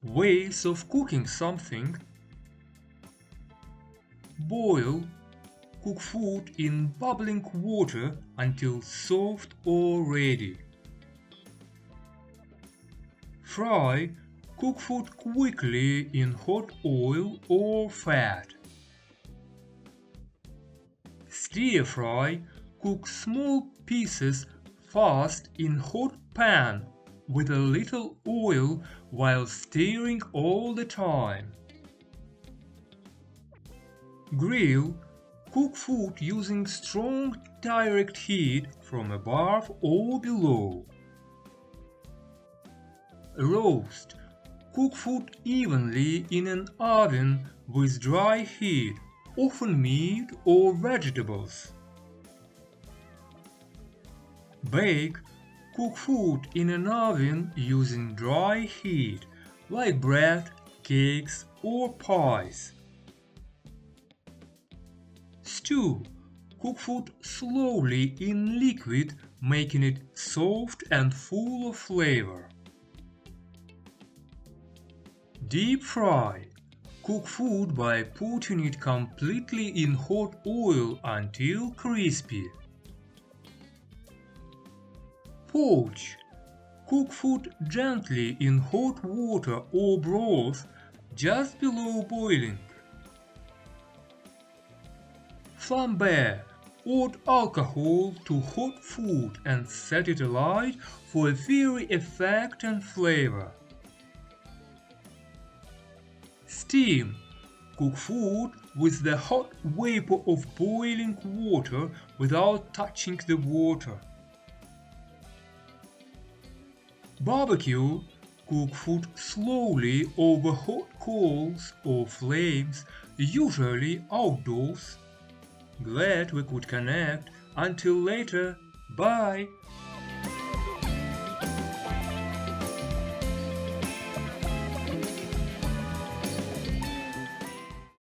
Ways of cooking something: boil, cook food in bubbling water until soft or ready. Fry, cook food quickly in hot oil or fat. Stir fry, cook small pieces fast in hot pan with a little oil while stirring all the time. Grill, cook food using strong direct heat from above or below. Roast, cook food evenly in an oven with dry heat, often meat or vegetables. Bake, cook food in an oven using dry heat, like bread, cakes or pies. Stew, cook food slowly in liquid, making it soft and full of flavor. Deep fry, cook food by putting it completely in hot oil until crispy. Poach, cook food gently in hot water or broth just below boiling. Flambé, add alcohol to hot food and set it alight for a fiery effect and flavor. Steam, cook food with the hot vapor of boiling water without touching the water. Barbecue, cook food slowly over hot coals or flames, usually outdoors. Glad we could connect. Until later, bye!